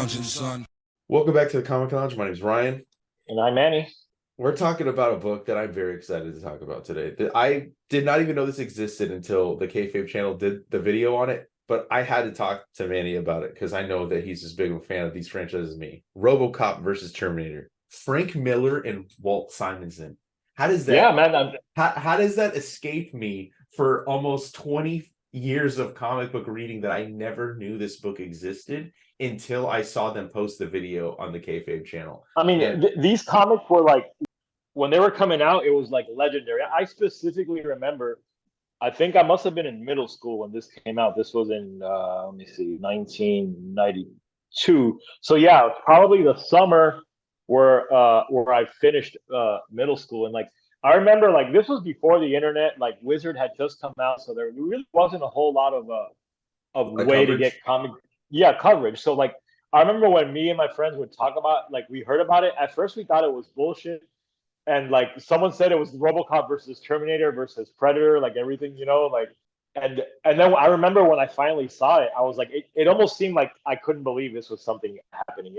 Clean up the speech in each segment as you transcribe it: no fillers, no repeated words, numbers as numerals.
lounging, son. Welcome back to the Comic Lounge. My name is Ryan. And I'm Manny. We're talking about a book that I'm very excited to talk about today. I did not even know this existed until the Kayfabe channel did the video on it, but I had to talk to Manny about it because I know that he's as big of a fan of these franchises as me. Robocop versus Terminator. Frank Miller and Walt Simonson. How does that? Yeah, man. How does that escape me for almost 20 years of comic book reading that I never knew this book existed until I saw them post the video on the Kayfabe channel? I mean, these comics were like, when they were coming out, it was like legendary. I specifically remember, I think I must have been in middle school when this came out. This was in, let me see, 1992. So yeah, probably the summer where I finished middle school. And like, I remember like this was before the internet, like Wizard had just come out. So there really wasn't a whole lot of way to get coverage. So like, I remember when me and my friends would talk about, like, we heard about it. At first we thought it was bullshit. And like someone said it was Robocop versus Terminator versus Predator, like everything, like, and then I remember when I finally saw it, I was like, it almost seemed like I couldn't believe this was something happening,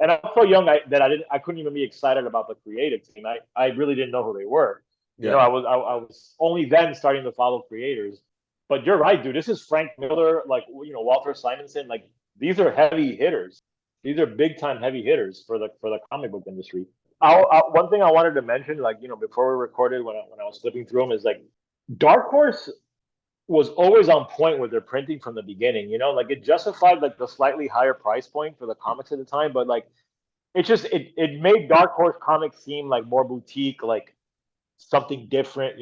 and I'm so young that I couldn't even be excited about the creative team. I really didn't know who they were. Yeah. I was only then starting to follow creators. But you're right, dude. This is Frank Miller, like, Walter Simonson. Like, these are heavy hitters. These are big time heavy hitters for the comic book industry. One thing I wanted to mention, like, before we recorded, when I was flipping through them, is like Dark Horse was always on point with their printing from the beginning. Like, it justified like the slightly higher price point for the comics at the time, but like it made Dark Horse comics seem like more boutique, like something different.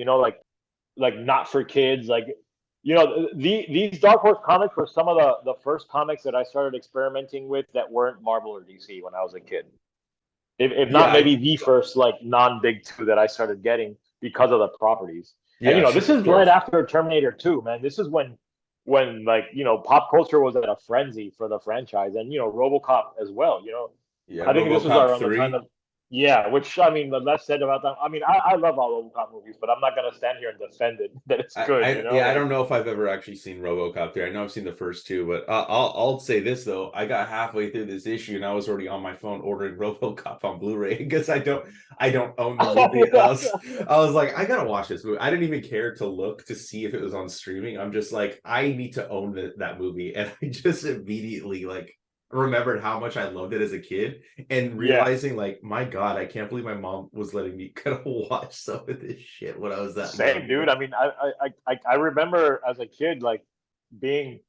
Like not for kids. Like, these Dark Horse comics were some of the first comics that I started experimenting with that weren't Marvel or DC when I was a kid. If not, maybe the first like non-big two that I started getting because of the properties. Yeah, and sure, this is right after Terminator 2, man. This is when like pop culture was at a frenzy for the franchise, and Robocop as well. Yeah, I think this was RoboCop around 3. the time of. Yeah, which, I mean, the less said about that. I mean, I love all Robocop movies, but I'm not going to stand here and defend it that it's good. I don't know if I've ever actually seen RoboCop 3. I know I've seen the first two, but I'll say this though: I got halfway through this issue and I was already on my phone ordering RoboCop on Blu-ray because I don't own the movie. I was like, I gotta watch this movie. I didn't even care to look to see if it was on streaming. I'm just like, I need to own that movie, and I just immediately like remembered how much I loved it as a kid, and realizing like, my God, I can't believe my mom was letting me kind of watch some of this shit when I was that same young. dude. I mean, I remember as a kid like being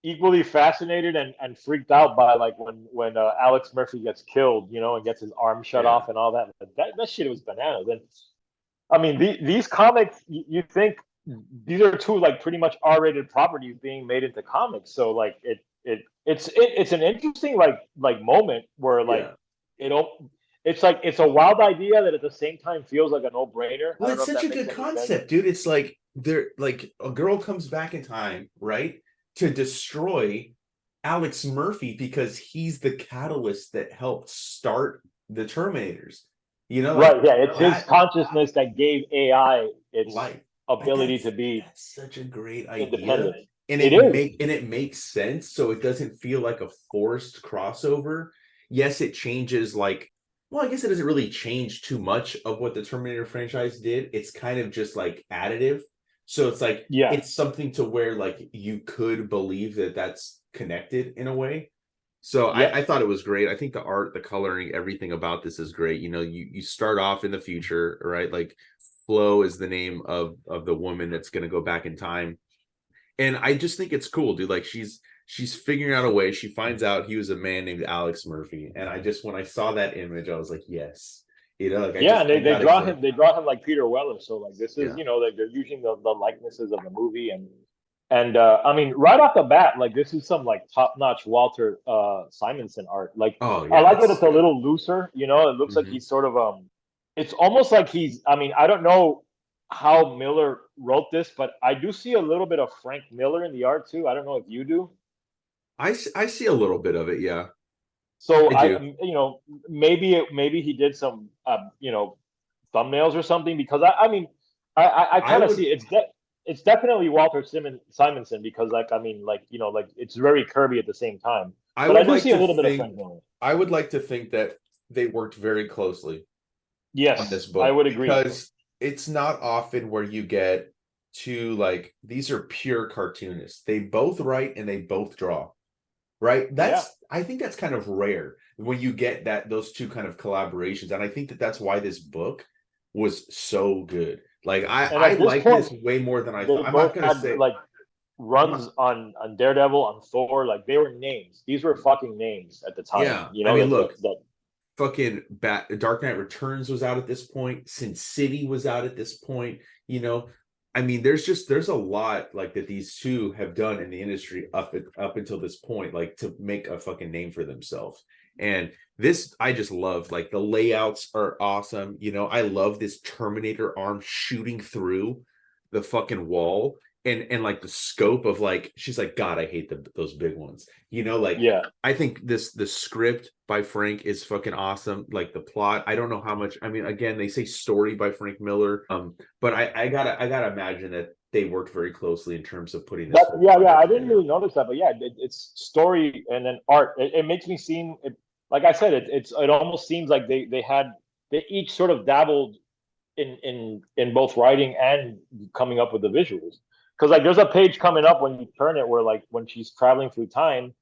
equally fascinated and freaked out by like when Alex Murphy gets killed, and gets his arm shut off and all that. That shit was bananas. And I mean, these comics, you think these are two like pretty much R-rated properties being made into comics, so like it's an interesting like moment where like it's like it's a wild idea that at the same time feels like a no-brainer. Well, it's such a good concept, dude. It's like like a girl comes back in time, right, to destroy Alex Murphy because he's the catalyst that helped start the Terminators. Right? Yeah, it's his consciousness that gave AI its life. ability to be such a great idea. Independent. And it makes sense, so it doesn't feel like a forced crossover. Yes, it changes like, well, I guess it doesn't really change too much of what the Terminator franchise did. It's kind of just like additive. So it's like, it's something to where like you could believe that that's connected in a way. So I thought it was great. I think the art, the coloring, everything about this is great. You start off in the future, right? Like Flo is the name of the woman that's going to go back in time. And I just think it's cool, dude. Like she's figuring out a way. She finds out he was a man named Alex Murphy, and when I saw that image, I was like, yes, like and they draw him like Peter Weller. So like this is like they're using the likenesses of the movie, and I mean right off the bat, like this is some like top notch Walter Simonson art. Like I like that it's a little looser. It looks like he's sort of it's almost like I mean, I don't know how Miller wrote this, but I do see a little bit of Frank Miller in the art too. I don't know if you do. I see a little bit of it, yeah. So maybe he did some thumbnails or something, because I mean I kind of see it's definitely Walter Simonson because like I mean like like it's very Kirby at the same time. I But I would do like see a to little bit of think Frank Miller. I would like to think that they worked very closely on this Yes, I book would agree. because it's not often where you get two like these are pure cartoonists. They both write and they both draw. Right? Yeah, I think that's kind of rare when you get those two kind of collaborations. And I think that that's why this book was so good. Like and I at this like this point, way more than I they thought. I'm not both gonna had say like I'm not, runs on Daredevil, on Thor. Like they were names. These were fucking names at the time. yeah. You I know mean, that look, that fucking Dark Knight Returns was out at this point. Sin City was out at this point. You know, I mean, there's a lot like that these two have done in the industry up until this point, like to make a fucking name for themselves. And this I just love. Like the layouts are awesome. You know, I love this Terminator arm shooting through the fucking wall. And like the scope of like she's like, God, I hate those big ones. You know, like yeah. I think the script by Frank is fucking awesome. Like the plot, I don't know how much. I mean, again, they say story by Frank Miller, but I gotta imagine that they worked very closely in terms of putting this That whole yeah, yeah. project I didn't together. really notice that, but yeah, it's story and then art. It makes me seem like I said, it almost seems like they each sort of dabbled in both writing and coming up with the visuals. Because like there's a page coming up when you turn it where like when she's traveling through time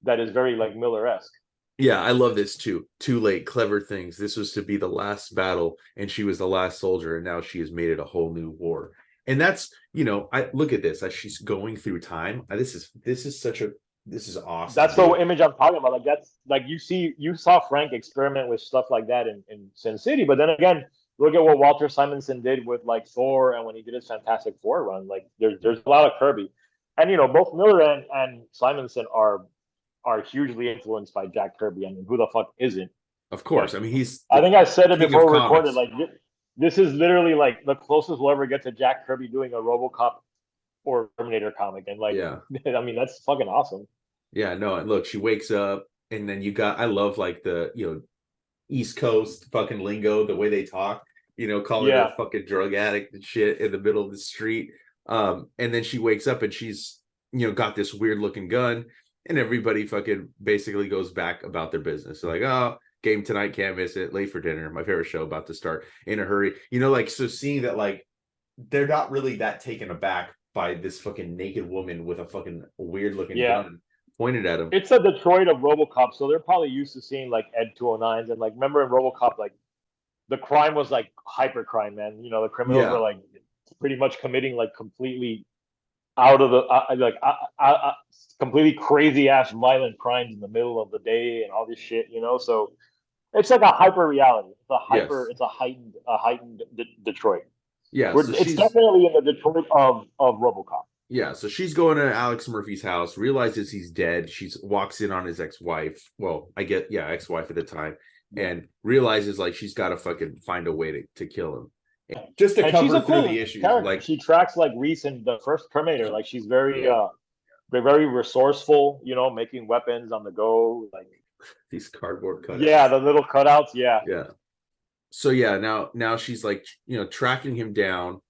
that is very like Miller esque. Yeah, I love this too. Too late, clever things. This was to be the last battle, and she was the last soldier, and now she has made it a whole new war. And that's, I look at this as she's going through time. This is awesome, That's the dude. image I'm talking about. Like that's like you saw Frank experiment with stuff like that in Sin City, but then again, look at what Walter Simonson did with like Thor and when he did his Fantastic Four run. Like there's a lot of Kirby, and both Miller and Simonson are hugely influenced by Jack Kirby. I mean, who the fuck isn't? Of But course. I mean, he's I the think I said it king of before we recorded. comics. Like this is literally like the closest we'll ever get to Jack Kirby doing a RoboCop or Terminator comic, and like Yeah. I mean that's fucking awesome. Yeah, no, and look, she wakes up and then I love like the, East Coast fucking lingo, the way they talk, calling her a Yeah, fucking drug addict and shit in the middle of the street. And then she wakes up and she's, got this weird looking gun, and everybody fucking basically goes back about their business. They're like, oh, game tonight, can't miss it, late for dinner, my favorite show about to start, in a hurry. Like so seeing that like they're not really that taken aback by this fucking naked woman with a fucking weird looking yeah. gun pointed at him. It's a Detroit of RoboCop, so they're probably used to seeing like Ed 209s and like remember in RoboCop like the crime was like hyper crime, man. The criminals were Yeah. like pretty much committing like completely out of the completely crazy ass violent crimes in the middle of the day and all this shit. So it's like a hyper reality. Yes. It's a heightened Detroit. Yeah. So It's she's definitely in the Detroit of RoboCop. Yeah, so she's going to Alex Murphy's house, realizes he's dead. She walks in on his ex-wife. Well, I get, yeah, ex-wife at the time, Yeah. and realizes like she's got to fucking find a way to kill him. And just to And she's cover a through cool the issues, character. like She tracks like Reese in the first Terminator. Like she's yeah, very resourceful. Making weapons on the go. Like these cardboard yeah, cutouts. the little cutouts. Yeah, Yeah. So yeah, now she's like, tracking him down.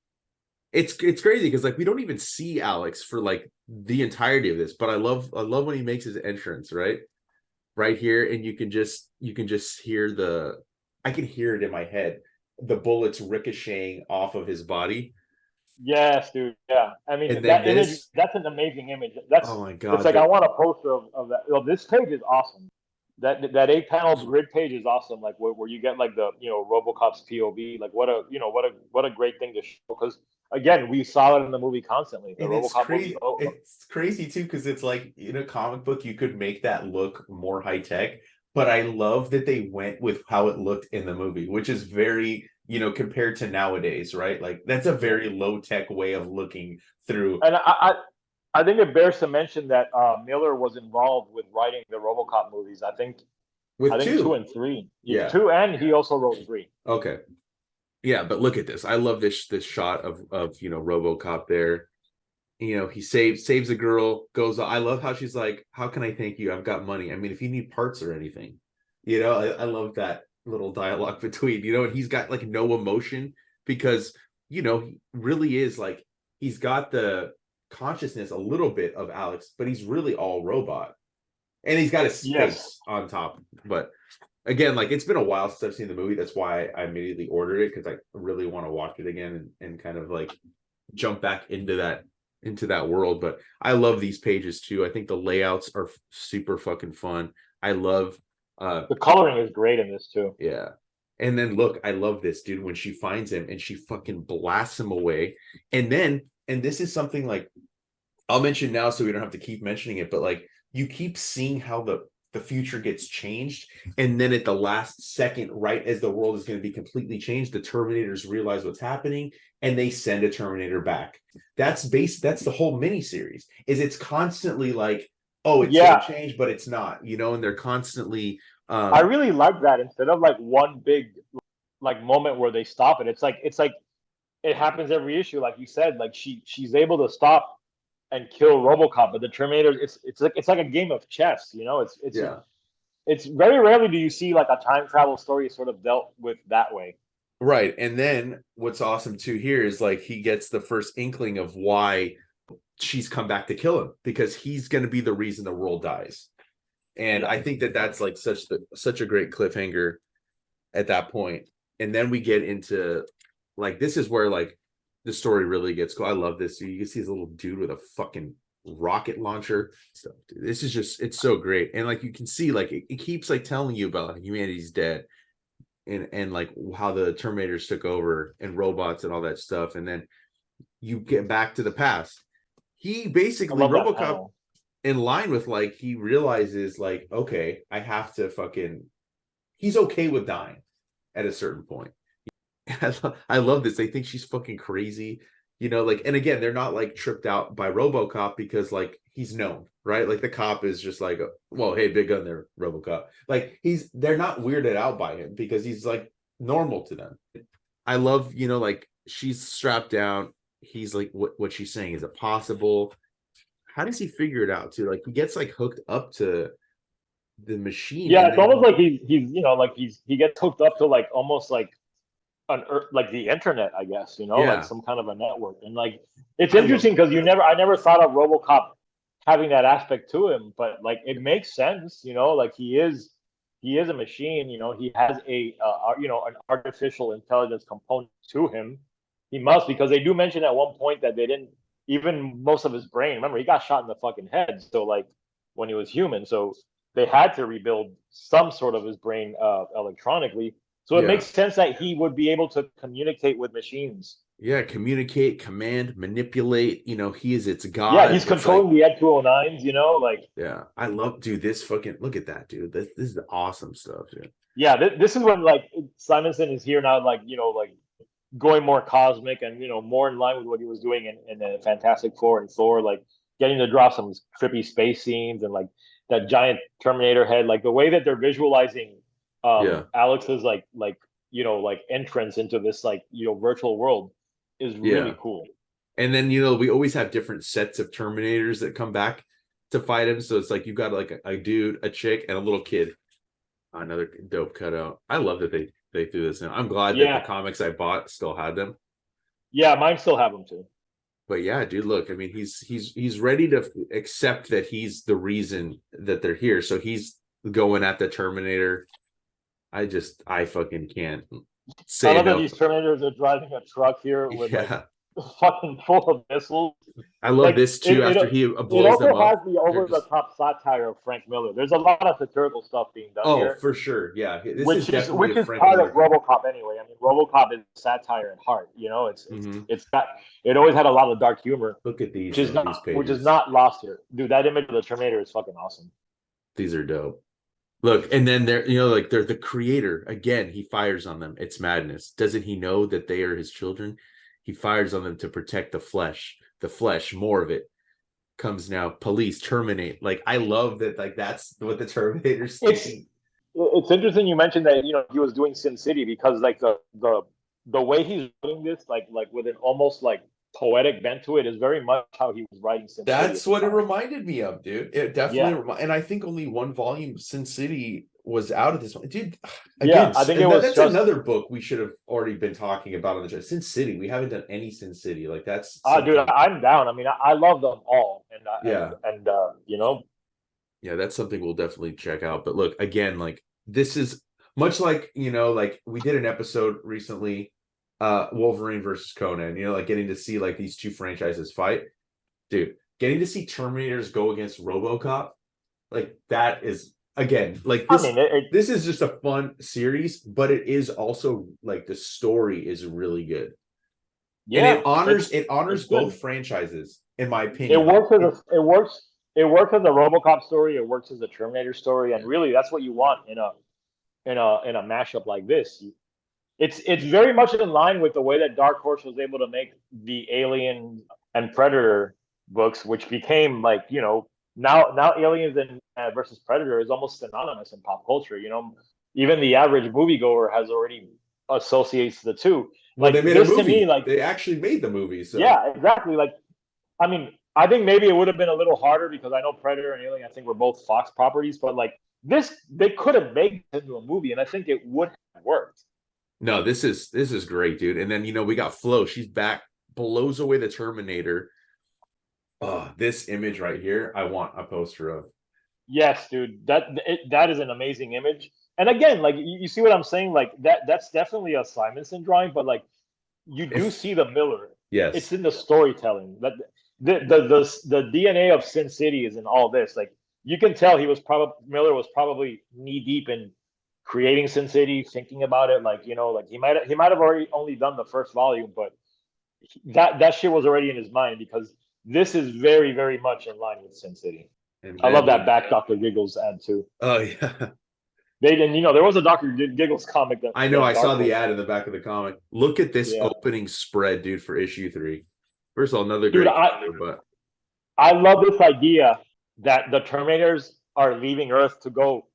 It's crazy because like we don't even see Alex for like the entirety of this, but I love when he makes his entrance, right here, and you can just hear I can hear it in my head, the bullets ricocheting off of his body. yes, dude. Yeah, I mean And then that image. this, That's an amazing image. oh my It's god, like I want a poster of that. This page is awesome. That 8 panel grid page is awesome. Like where you get like the RoboCop's POV. Like what a great thing to show because again we saw it in the movie constantly. The and it's RoboCop movie. crazy. Oh, It's crazy too because it's like in a comic book you could make that look more high tech, but I love that they went with how it looked in the movie, which is very compared to nowadays, right? Like that's a yeah. very low tech way of looking through. And I think it bears to mention that Miller was involved with writing the RoboCop movies. I With think two two. and three. Yeah, Yeah. two, and he also wrote three. Okay. Yeah, but look at this. I love this shot of RoboCop there. He saves a girl, goes, I love how she's like, how can I thank you? I've got money. I mean, if you need parts or anything. I love that little dialogue between, and he's got like no emotion because he really is like he's got the consciousness a little bit of Alex, but he's really all robot. And he's got his face on top. But again, like, it's been a while since I've seen the movie. That's why I immediately ordered it, because I really want to watch it again and kind of like jump back into that world. But I love these pages too. I think the layouts are super fucking fun. I love the coloring is great in this too. Yeah. And then look, I love this, dude, when she finds him and she fucking blasts him away. And this is something like I'll mention now so we don't have to keep mentioning it, but like, you keep seeing how the future gets changed, and then at the last second, right as the world is going to be completely changed, the Terminators realize what's happening and they send a Terminator back. That's the whole miniseries. Is it's constantly like, oh, it's gonna change, but it's not, and they're constantly I really like that. Instead of like one big like moment where they stop it, it's like it happens every issue, like you said. Like she's able to stop and kill Robocop, but the Terminator, it's like a game of chess, it's very rarely do you see like a time travel story sort of dealt with that way. Right. And then what's awesome too here is like he gets the first inkling of why she's come back to kill him, because he's going to be the reason the world dies. And I think that's like such a great cliffhanger at that point. And then we get into like, this is where like the story really gets cool. I love this. You can see this little dude with a fucking rocket launcher stuff. Dude, this is just, it's so great. And like, you can see like it keeps like telling you about like, humanity's dead, and like how the Terminators took over and robots and all that stuff. And then you get back to the past. He basically, Robocop, in line with like, he realizes like, okay, I have to he's okay with dying at a certain point. I love this. They think she's fucking crazy, like, and again, they're not like tripped out by Robocop because like he's known, right? Like the cop is just like, well, hey, big gun there, Robocop. Like they're not weirded out by him because he's like normal to them. I love, like she's strapped down. He's like, what she's saying, is it possible? How does he figure it out too? Like he gets like hooked up to the machine. Yeah, it's almost like he's he gets hooked up to like almost like like the internet, I guess, like some kind of a network. And like it's interesting because I never thought of Robocop having that aspect to him, but like it makes sense, like he is a machine, he has an artificial intelligence component to him. He must, because they do mention at one point that they didn't even most of his brain. Remember, he got shot in the fucking head, so like when he was human, so they had to rebuild some sort of his brain electronically. So it makes sense that he would be able to communicate with machines. Yeah, communicate, command, manipulate. He is its god. Yeah, he's controlling the Ed 209s, like. Yeah, I love, dude, this fucking, look at that, dude. This is the awesome stuff, dude. Yeah, this is when like Simonson is here now, like, like going more cosmic and, more in line with what he was doing in the Fantastic Four and Thor, like getting to draw some trippy space scenes and like that giant Terminator head, like the way that they're visualizing Alex's like entrance into this like virtual world is really cool. And then we always have different sets of Terminators that come back to fight him. So it's like you've got like a dude, a chick, and a little kid. Another dope cutout. I love that they threw this in. I'm glad that the comics I bought still had them. Yeah, mine still have them too. But yeah, dude, look, I mean, he's ready to accept that he's the reason that they're here. So he's going at the Terminator. I fucking can't say. I love that these Terminators are driving a truck here with like fucking full of missiles. I love like, this too. After he blows them up, it also has the over-the-top satire of Frank Miller. There's a lot of satirical stuff being done here. Oh, for sure, yeah. Which is part of RoboCop anyway. I mean, RoboCop is satire at heart. It's got, it always had a lot of dark humor. Look at these, which is not lost here, dude. That image of the Terminator is fucking awesome. These are dope. Look, and then they're they're the creator again. He fires on them. It's madness. Doesn't he know that they are his children? He fires on them to protect the flesh. The flesh, more of it comes now. Police terminate. Like I love that. Like that's what the Terminators. It's interesting you mentioned that he was doing Sin City because like the way he's doing this like with an almost like poetic bent to it is very much how he was writing Sin City. That's what it reminded me of, dude. It definitely and I think only one volume Sin City was out at this point, dude. Yeah, Again, I think it was that's just another book we should have already been talking about on the show. Sin City. We haven't done any Sin City. Like that's dude, something. I'm down. I mean, I love them all, and Yeah, you know, yeah, that's something we'll definitely check out. But look, again, like this is much like like we did an episode recently, Wolverine versus Conan. Like getting to see like these two franchises fight, dude. Getting to see Terminators go against Robocop, like that is again like I this. mean, This is just a fun series, but it is also like the story is really good, and yeah, it honors it's both good. franchises, in my It opinion. Like works as a, it works. It works as a RoboCop story. It works as a Terminator story, and really, that's what you want in a mashup like this. It's very much in line with the way that Dark Horse was able to make the Alien and Predator books, which became like now Aliens and versus Predator is almost synonymous in pop culture. Even the average moviegoer has already associates the two. well, they Like made a this to me, movie. like They actually made the movie, so yeah, exactly. Like I mean, I think maybe it would have been a little harder because I know Predator and Alien, I think were both Fox properties, but like this, they could have made it into a movie, and I think it would have worked. no, this is great, dude. And then we got Flo. She's back, blows away the Terminator. Oh, this image right here, I want a poster of. Yes, dude, that is an amazing image. And again, like you see what I'm saying, like that's definitely a Simonson drawing, but like you do If see the Miller. It's yes, in the storytelling. That the DNA of Sin City is in all this. Like you can tell Miller was probably knee deep in creating Sin City, thinking about it. Like like he might have already only done the first volume, but that shit was already in his mind because this is very very much in line with Sin City. and I love then that we. back Doctor Giggles ad too. Oh yeah, They didn't, there was a Doctor Giggles comic that, I know. that I Dark saw the Horse ad did. in the back of the comic. Look at this Yeah, opening spread, dude, for issue 3. First of all, another dude, great I cover, but I love this idea that the Terminators are leaving Earth to go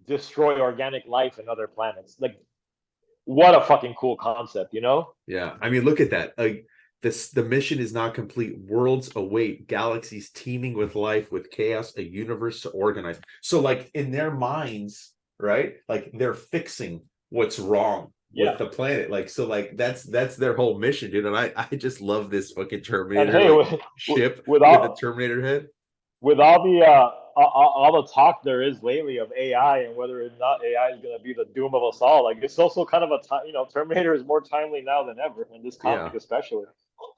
destroy organic life in other planets. Like, what a fucking cool concept, you know? yeah, I mean, look at that. The mission is not complete. Worlds await, galaxies teeming with life, with chaos, a universe to organize. So, like in their minds, right? Like they're fixing what's wrong with Yeah. the planet. Like so, like that's their whole mission, dude. And I just love this fucking And Terminator hey, like with, ship with with the all Terminator head. with all the all the talk there is lately of AI and whether or not AI is going to be the doom of us all, like it's also kind of a time. Terminator is more timely now than ever in this comic, Yeah. especially.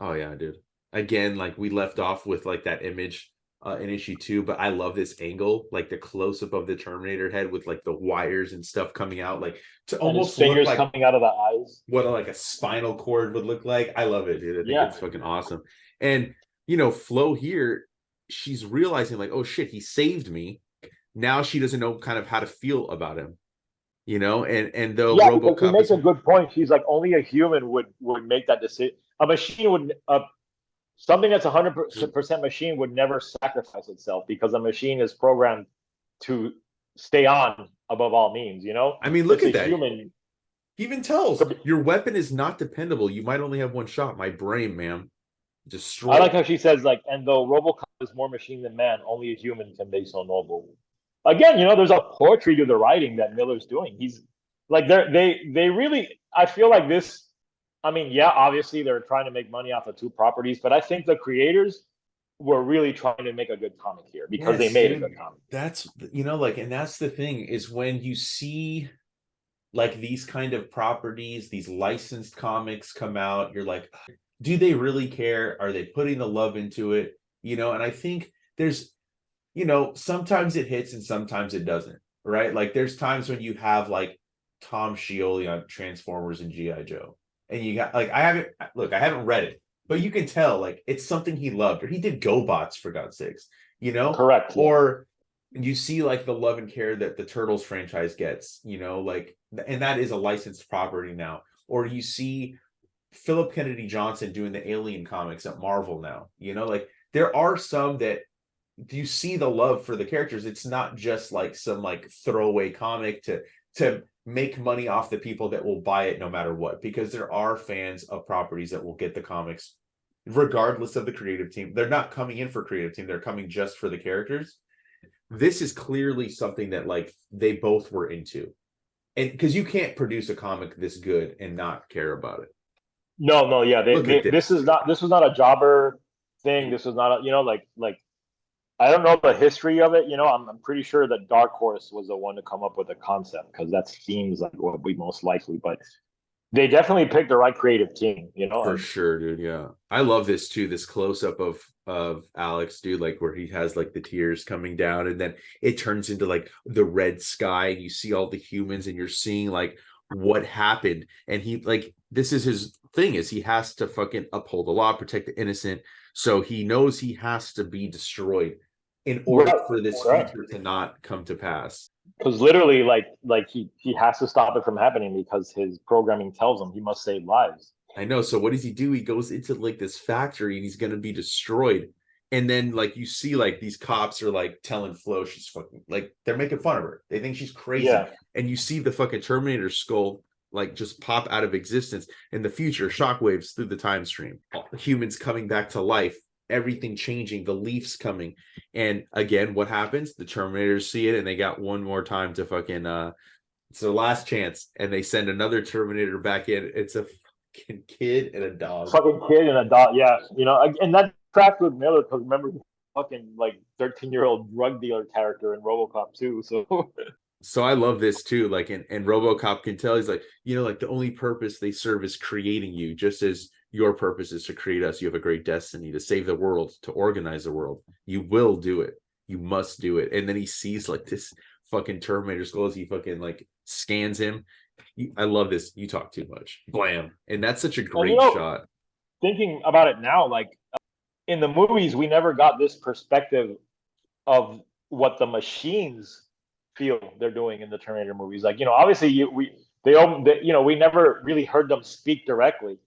Oh yeah, dude. Again, like we left off with like that image in issue 2, but I love this angle, like the close up of the Terminator head with like the wires and stuff coming out, like to And his almost look fingers like coming out of the eyes. what like a spinal cord would look like. I love it, dude. I think Yeah, it's fucking awesome. And Flo here, she's realizing like, oh shit, he saved me. Now she doesn't know kind of how to feel about him, and though yeah, because she RoboCop makes is a good point. She's like, only a human would make that decision. A machine would, something that's 100% machine would never sacrifice itself because a machine is programmed to stay on above all means. I mean, look It's a at that. human. He even tells your weapon is not dependable. You might only have one shot. My brain, man, I like destroyed. how she says like, and though RoboCop is more machine than man, only a human can be so noble. Again, there's a poetry to the writing that Miller's doing. He's like they really. I feel like this. I mean, yeah, obviously they're trying to make money off of two properties, but I think the creators were really trying to make a good comic here because they Yes, made a dude. good comic. That's like, and that's the thing is when you see like these kind of properties, these licensed comics come out, you're like, do they really care? Are they putting the love into it? And I think there's, sometimes it hits and sometimes it doesn't, right? Like there's times when you have like Tom Scioli on Transformers and G.I. Joe. And you got like, I haven't read it, but you can tell like it's something he loved, or he did GoBots for God's sakes, Correct. Yeah. or you see like the love and care that the Turtles franchise gets, like, and that is a licensed property now. Or you see Philip Kennedy Johnson doing the Alien comics at Marvel now, like there are some that you see the love for the characters. It's not just like some like throwaway comic to make money off the people that will buy it no matter what, because there are fans of properties that will get the comics regardless of the creative team. They're not coming in for creative team, they're coming just for the characters. this is clearly something that like they both were into. And because you can't produce a comic this good and not care about it. No, yeah. Look at This this. is not, this was not a jobber thing. This was not a, like I don't know the history of it. I'm pretty sure that Dark Horse was the one to come up with the concept, because that seems like what we most likely. But they definitely picked the right creative team. For And sure, dude. Yeah. I love this too. This close up of Alex, dude, like where he has like the tears coming down and then it turns into like the red sky and you see all the humans and you're seeing like what happened. And he like this is his thing is he has to fucking uphold the law, protect the innocent. So he knows he has to be destroyed in order right, for this right. future to not come to pass. Because literally, like he has to stop it from happening, because his programming tells him he must save lives. I know. So what does he do? He goes into like this factory and he's gonna be destroyed. And then like you see like these cops are like telling Flo she's fucking like they're making fun of her. They think she's crazy. Yeah, And you see the fucking Terminator skull like just pop out of existence in the future, shockwaves through the time stream. Humans coming back to life, everything changing, the leaves coming. And again, what happens? The Terminators see it and they got one more time to fucking it's their last chance. And they send another Terminator back in. It's a kid and a dog. fucking kid and a dog. Yeah, and that tracked with Miller, because remember, fucking like 13-year-old drug dealer character in RoboCop too. So So I love this too. Like, and RoboCop can tell he's like, like the only purpose they serve is creating you, just as your purpose is to create us. You have a great destiny to save the world, to organize the world. You will do it. You must do it. And then he sees like this fucking Terminator skull as he fucking like scans him. I love this. You talk too much. Blam. And that's such a and great shot. thinking about it now, like in the movies, we never got this perspective of what the machines feel they're doing in the Terminator movies. Like, obviously we never really heard them speak directly,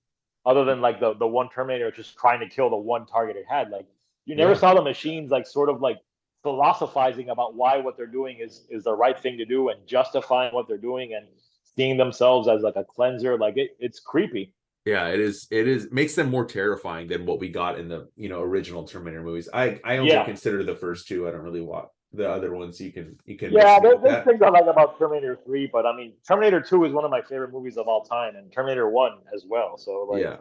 other than like the one Terminator just trying to kill the one target it had. Like, you never Yeah. saw the machines like sort of like philosophizing about why what they're doing is the right thing to do, and justifying what they're doing, and seeing themselves as like a cleanser. Like it's creepy. Yeah, it is. It is makes them more terrifying than what we got in the original Terminator movies. I only Yeah. consider the first two. I don't really watch the other ones. You can Yeah, miss me with there's that. things I like about Terminator 3, but I mean, Terminator 2 is one of my favorite movies of all time, and Terminator 1 as well. So, like, Yeah,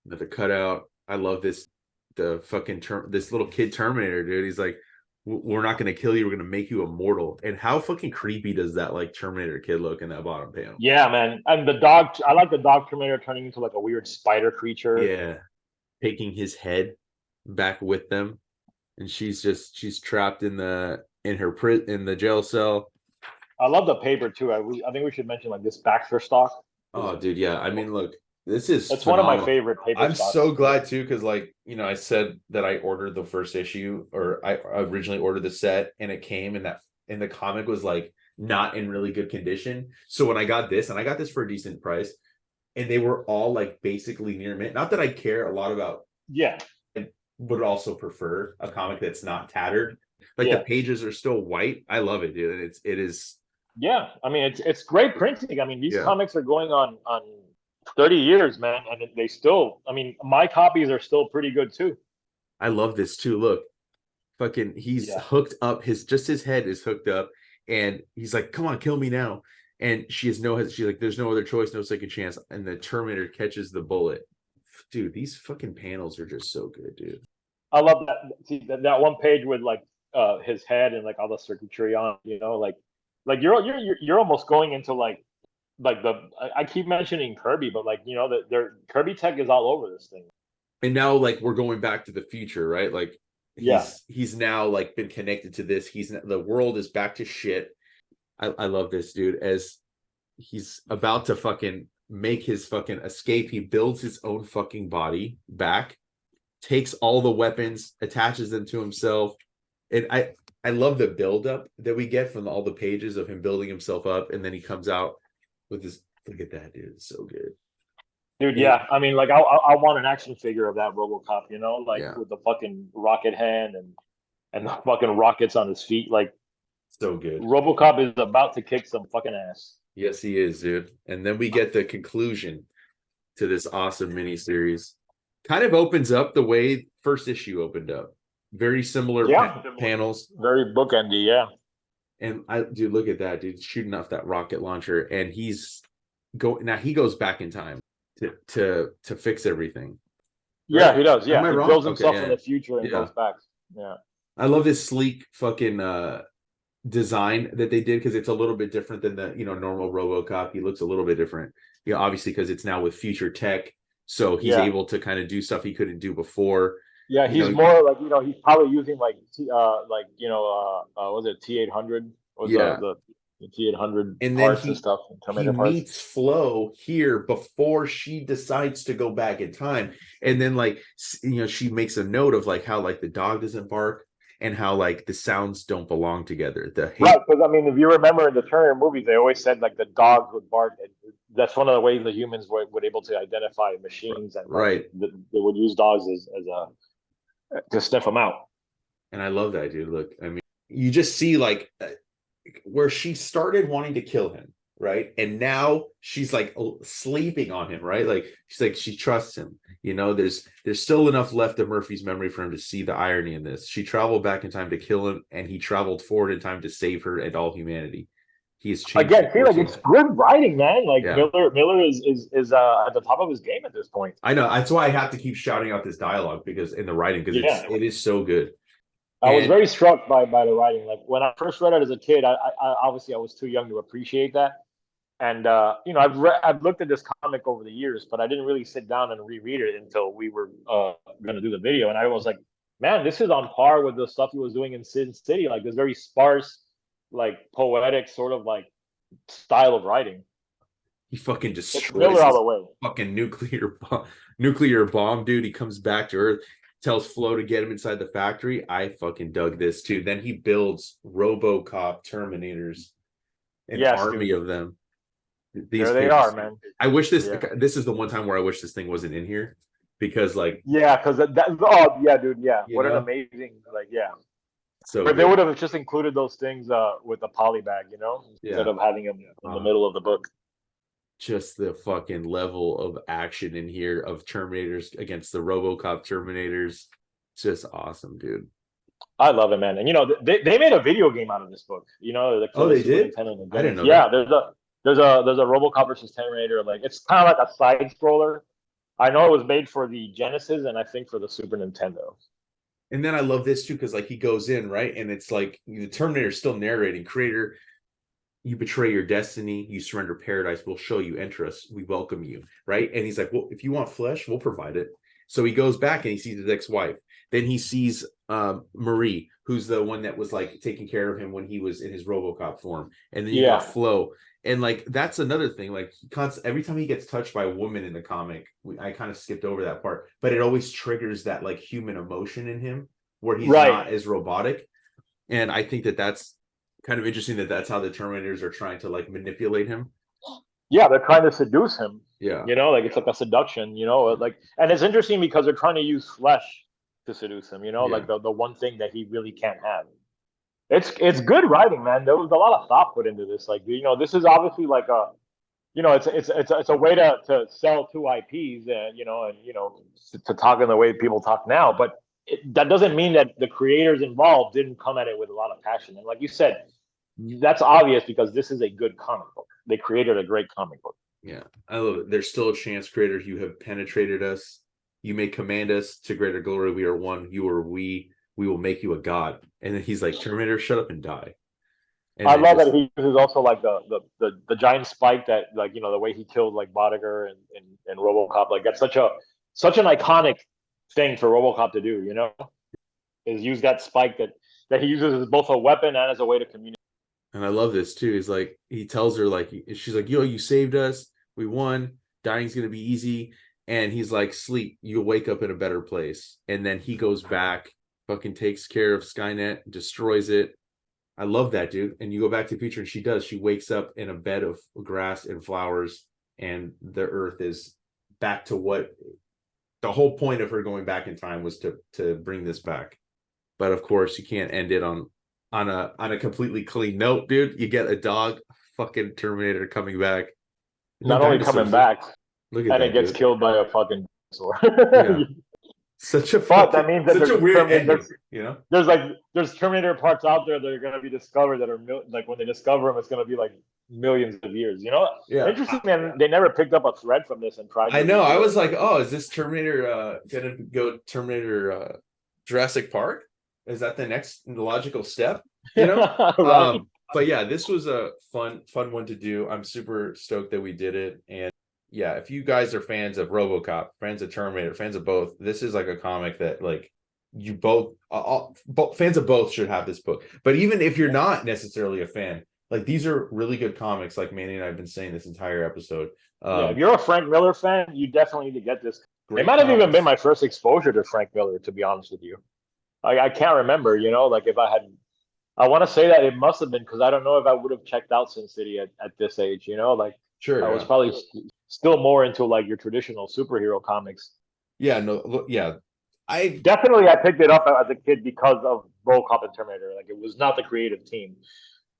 the cutout. I love this. The fucking this little kid Terminator dude. He's like, we're not going to kill you. We're going to make you immortal. And how fucking creepy does that like Terminator kid look in that bottom panel? yeah, man. And the dog, I like the dog Terminator turning into like a weird spider creature. Yeah, taking his head back with them, and she's trapped in the jail cell. I love the paper too. I think we should mention like this Baxter stock. Oh, dude, yeah. I mean, look, this is It's one of my phenomenal. favorite paper I'm stocks. so glad too, because like I said that I ordered the first issue, or I originally ordered the set, and it came, and the comic was like not in really good condition. So when I got this, and I got this for a decent price, and they were all like basically near mint. Not that I care a lot about. Yeah. I would also prefer a comic that's not tattered. Like Yeah. the pages are still white. I love it, dude. And it is. Yeah. I mean, it's great printing. I mean, these Yeah. comics are going on 30 years, man, and they still. I mean, my copies are still pretty good too. I love this too. Look, fucking, he's hooked up. His head is hooked up, and he's like, "Come on, kill me now." And she's like, "There's no other choice, no second chance." And the Terminator catches the bullet. Dude, these fucking panels are just so good, dude. I love that. See, that one page with like his head and like all the circuitry on. Like you're almost going into like I keep mentioning Kirby, but like their Kirby tech is all over this thing. And now like we're going back to the future, right? Like he's now like been connected to this. The world is back to shit. I love this dude as he's about to fucking make his fucking escape. He builds his own fucking body back, takes all the weapons, attaches them to himself. And I love the buildup that we get from all the pages of him building himself up, and then he comes out with this. Look at that, dude. It's so good. Dude, yeah. I mean, like I want an action figure of that RoboCop, with the fucking rocket hand and the fucking rockets on his feet. Like, so good. RoboCop is about to kick some fucking ass. Yes, he is, dude. And then we get the conclusion to this awesome miniseries. Kind of opens up the way first issue opened up. Very similar Yeah, panels. very bookendy. Yeah, And dude, look at that, dude, shooting off that rocket launcher, and he's now he goes back in time to fix everything. Right? yeah, he does. Am Yeah, I he wrong? builds Okay, himself in yeah, the future and yeah. goes back. Yeah, I love this sleek fucking design that they did, because it's a little bit different than the normal RoboCop. He looks a little bit different, obviously because it's now with future tech, so he's yeah, able to kind of do stuff he couldn't do before. yeah. You He's know, more like he's probably using like was it T-800 was yeah. the T-800 And then parts and he stuff, he Terminator parts. meets Flo here before she decides to go back in time, and then like she makes a note of like how like the dog doesn't bark, and how like the sounds don't belong together. The hate, Right, because I mean, if you remember in the Terminator movies, they always said like the dogs would bark. And that's one of the ways the humans were able to identify machines, and like right? they would use dogs as a to sniff them out. And I love that, dude. Look, I mean, you just see like where she started wanting to kill him, right? And now she's like sleeping on him, right? Like she's like she trusts him. There's still enough left of Murphy's memory for him to see the irony in this. She traveled back in time to kill him, and he traveled forward in time to save her and all humanity. He has changed Again, see, like it's good writing, man. Like yeah. Miller is at the top of his game at this point. I know. That's why I have to keep shouting out this dialogue, because in the writing, because Yeah, it is so good. I was And very struck by the writing. Like when I first read it as a kid, I obviously I was too young to appreciate that. And I've looked at this comic over the years, but I didn't really sit down and reread it until we were going to do the video. And I was like, man, this is on par with the stuff he was doing in Sin City, like this very sparse, like poetic sort of like style of writing. he fucking It's destroys Miller all this the way. fucking nuclear bomb, dude. He comes back to Earth, tells Flo to get him inside the factory. I fucking dug this too. Then he builds Robocop Terminators, an army of them. These There they pages, are, man. I wish this is the one time where I wish this thing wasn't in here, because like because oh yeah, dude, yeah. What an know, amazing yeah. so But they good. would have just included those things with the poly bag, instead of having them in the middle of the book. Just the fucking level of action in here of Terminators against the Robocop Terminators. It's just awesome, dude. I love it, man. And they made a video game out of this book. They did? I didn't know yeah, that. there's a Robocop versus Terminator. Like it's kind of like a side scroller. I know it was made for the Genesis and I think for the Super Nintendo. And then I love this too, because like he goes in, right? And it's like the Terminator's still narrating, creator, you betray your destiny, you surrender paradise, we'll show you, enter us, we welcome you, right? And he's like, well, if you want flesh, we'll provide it. So he goes back and he sees his ex-wife. Then he sees Marie, who's the one that was like taking care of him when he was in his Robocop form. And then you got Flo. And like that's another thing. Like every time he gets touched by a woman in the comic, I kind of skipped over that part, but it always triggers that like human emotion in him, where he's not as robotic. And I think that's kind of interesting that's how the Terminators are trying to like manipulate him. Yeah, they're trying to seduce him. Yeah, like it's like a seduction. Like, and it's interesting because they're trying to use flesh to seduce him. Like the one thing that he really can't have. It's good writing, man. There was a lot of thought put into this. Like, this is obviously like a, it's a way to sell two IPs, and to talk in the way people talk now. But that doesn't mean that the creators involved didn't come at it with a lot of passion. And like you said, that's obvious because this is a good comic book. They created a great comic book. Yeah, I love it. There's still a chance, creators. You have penetrated us. You may command us to greater glory. We are one. You are we. We will make you a god. And then he's like, Terminator, shut up and die. And I love that he uses also like the giant spike that, like, the way he killed like Bodiger and RoboCop. Like that's such an iconic thing for RoboCop to do, is use that spike that he uses as both a weapon and as a way to communicate. And I love this too. He's like, he tells her, like, she's like, yo, you saved us. We won. Dying's going to be easy. And he's like, sleep. You'll wake up in a better place. And then he goes back, fucking takes care of Skynet, destroys it. I love that, dude. And you go back to the future and she does. She wakes up in a bed of grass and flowers, and the Earth is back to what the whole point of her going back in time was to bring this back. But of course, you can't end it on a completely clean note, dude. You get a dog, fucking Terminator coming back. Not only coming back, look at and that, it gets dude. killed by a fucking dinosaur. Yeah. Such a But that means that such a there's weird Terminator, ending, you know? there's Terminator parts out there that are going to be discovered that are like when they discover them, it's going to be like millions of years. You know, Yeah. interesting. Man, they never picked up a thread from this and tried I to know. I redo was it. like, oh, is this Terminator gonna go Terminator Jurassic Park? Is that the next logical step? You know? Right? But yeah, this was a fun one to do. I'm super stoked that we did it. And yeah, if you guys are fans of Robocop, fans of Terminator, fans of both, this is like a comic that like you both, fans of both should have this book. But even if you're not necessarily a fan, like these are really good comics, like Manny and I have been saying this entire episode. Yeah, if you're a Frank Miller fan, you definitely need to get this. It Great might have even comics. been my first exposure to Frank Miller, to be honest with you. I can't remember, you know, like if I had, I want to say that it must have been because I don't know if I would have checked out Sin City at this age, you know, like Sure, I was yeah. probably still more into like your traditional superhero comics. Yeah, no, yeah. I Definitely, I picked it up as a kid because of Robocop and Terminator. Like it was not the creative team.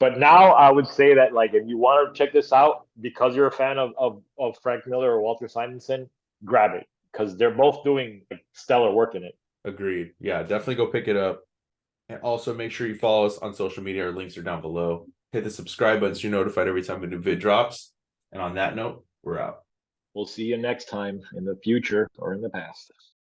But now I would say that like if you want to check this out because you're a fan of Frank Miller or Walter Simonson, grab it because they're both doing like, stellar work in it. agreed. Yeah, definitely go pick it up. And also make sure you follow us on social media. Our links are down below. Hit the subscribe button so you're notified every time a new vid drops. And on that note, we're out. We'll see you next time in the future or in the past.